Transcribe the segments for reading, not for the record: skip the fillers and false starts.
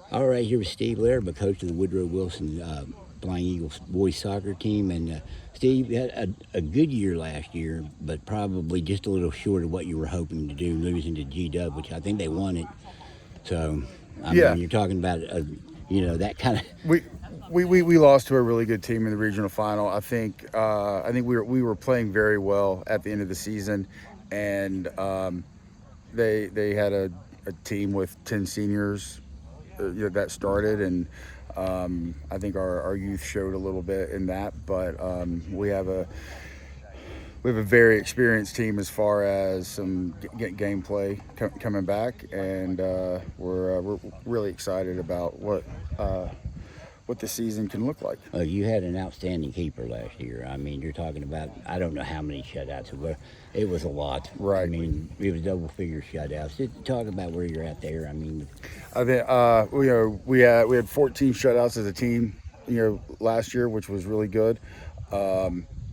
All right, here with Steve Laraba, coach of the Woodrow Wilson Flying Eagles boys soccer team. And Steve, you had a good year last year, but probably just a little short of what you were hoping to do, losing to G-Dub, which I think they won it. So, I Yeah, mean, you're talking about, that kind of. we, we lost to a really good team in the regional final. I think we were playing very well at the end of the season, and they had a team with 10 seniors that started, and I think our youth showed a little bit in that, but we have a very experienced team as far as some gameplay coming back, and we're really excited about what the season can look like. You had an outstanding keeper last year. I mean, you're talking about, I don't know how many shutouts, but it was a lot. I Right. mean, it was double figure shutouts. Just talk about where you're at there. I mean, I think we had 14 shutouts as a team, last year, which was really good.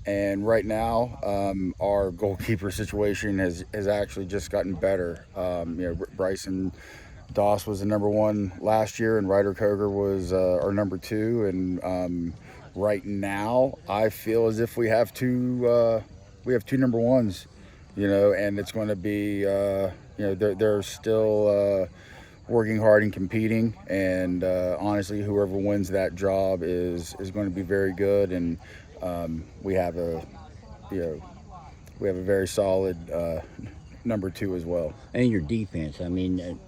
And right now, our goalkeeper situation has actually just gotten better. Bryson Doss was the number one last year, and Ryder Koger was our number two. And right now, I feel as if we have two number ones, and it's going to be, they're still working hard and competing. And honestly, whoever wins that job is going to be very good. And we have you know, a very solid number two as well. and your defense. I mean,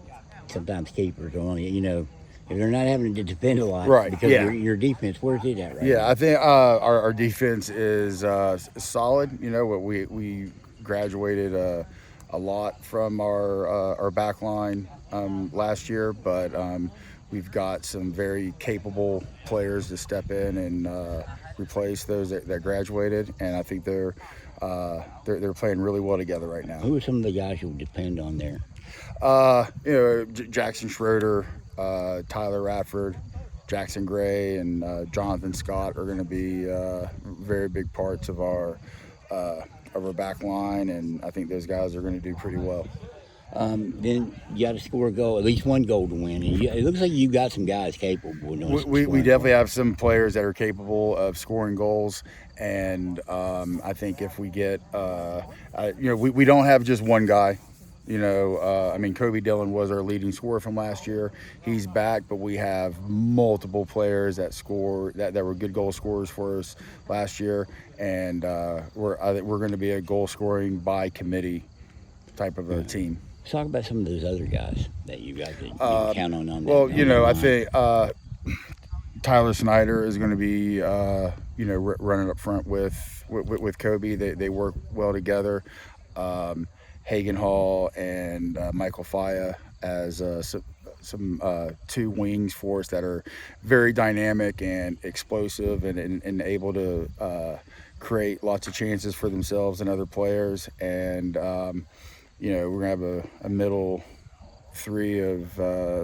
sometimes keepers are only, if they're not having to defend a lot Right, because yeah. your defense, where's it at right Yeah, now? I think our defense is solid. We graduated a lot from our back line last year, but we've got some very capable players to step in and replace those that graduated, and I think they're playing really well together right now. Who are some of the guys you'll depend on there? Jackson Schroeder, Tyler Radford, Jackson Gray, and Jonathan Scott are going to be very big parts of our back line, and I think those guys are going to do pretty well. Then you got to score a goal, at least one goal to win. And it looks like you got some guys capable of doing some We scoring definitely goals. have some players that are capable of scoring goals, and I think if we get, we don't have just one guy. Kobe Dillon was our leading scorer from last year. He's back, but we have multiple players that were good goal scorers for us last year, and I think we're going to be a goal scoring by committee type of a team. Let's talk about some of those other guys that you guys that you can count on that. Well, on that I line. think Tyler Snyder is going to be, running up front with Kobe. They work well together. Hagen Hall and Michael Faya as some two wings for us that are very dynamic and explosive and able to create lots of chances for themselves and other players. And, we're going to have a middle three of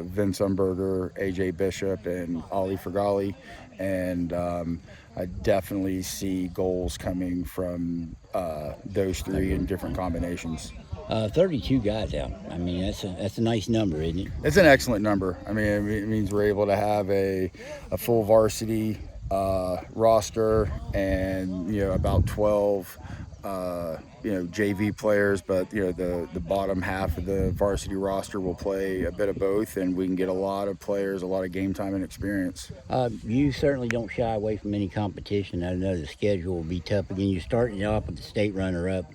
Vince Umberger, AJ Bishop, and Ali Fergali. And I definitely see goals coming from those three in different combinations. 32 guys out. I mean, that's a nice number, isn't it? It's an excellent number. I mean, it means we're able to have a full varsity roster and about 12 JV players, but the bottom half of the varsity roster will play a bit of both, and we can get a lot of players, a lot of game time and experience. You certainly don't shy away from any competition. I know the schedule will be tough again. You're starting off with the state runner-up.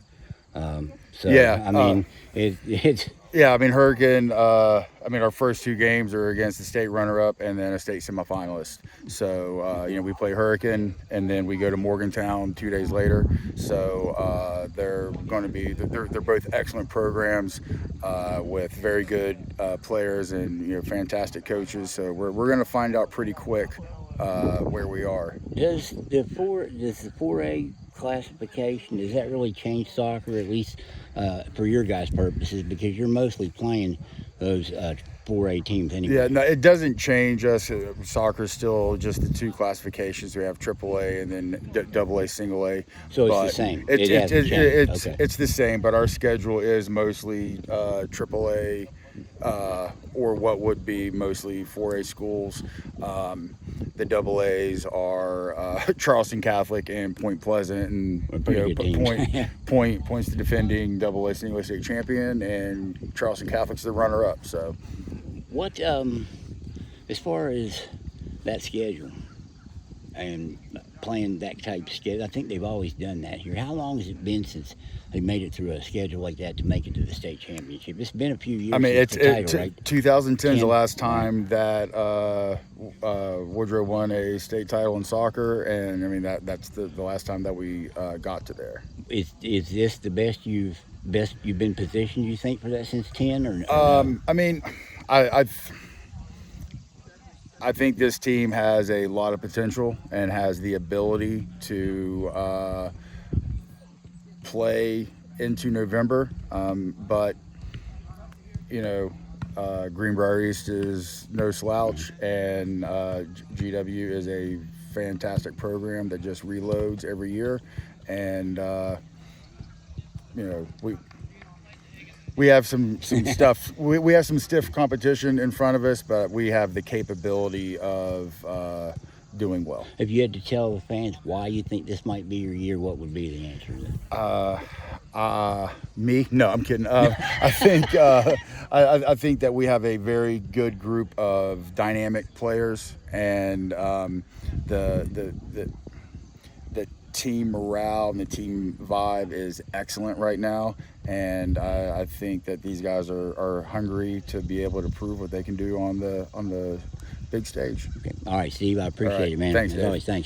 So, Yeah, I mean, it's Yeah, Hurricane. Our first two games are against the state runner-up and then a state semifinalist. So, we play Hurricane and then we go to Morgantown 2 days later. So they're going to be they're both excellent programs with very good players and fantastic coaches. So we're going to find out pretty quick where we are. does the 4A classification, does that really change soccer, at least for your guys' purposes, because you're mostly playing those 4A teams anyway? Yeah, no, it doesn't change us. Soccer is still just the two classifications. We have AAA and then AA, single A. So it's the But same. It It hasn't changed. it's Okay. it's the same, but our schedule is mostly AAA or what would be mostly 4A schools. The double A's are Charleston Catholic and Point Pleasant, and Pretty good teams. Point's the defending double A St. Louis State champion, and Charleston Catholic's the runner-up. So, What, as far as that schedule and playing that type of schedule, I think they've always done that here. How long has it been since they made it through a schedule like that to make it to the state championship? It's been a few years. I mean, since the title, right? 2010 is the last time that Woodrow won a state title in soccer, and I mean that's the last time that we got to there. Is this the best you've been positioned, you think, for that since 10 or no? I mean, I think this team has a lot of potential and has the ability to play into November, but Greenbrier East is no slouch, and GW is a fantastic program that just reloads every year, and we have some stuff. We have some stiff competition in front of us, but we have the capability of doing well. If you had to tell the fans why you think this might be your year, what would be the answer to that? Me? No, I'm kidding. I think I think that we have a very good group of dynamic players, and the team morale and the team vibe is excellent right now, and I think that these guys are hungry to be able to prove what they can do on the big stage. Okay. All right, Steve, I appreciate it, man. Thanks, As Dave. always, thanks.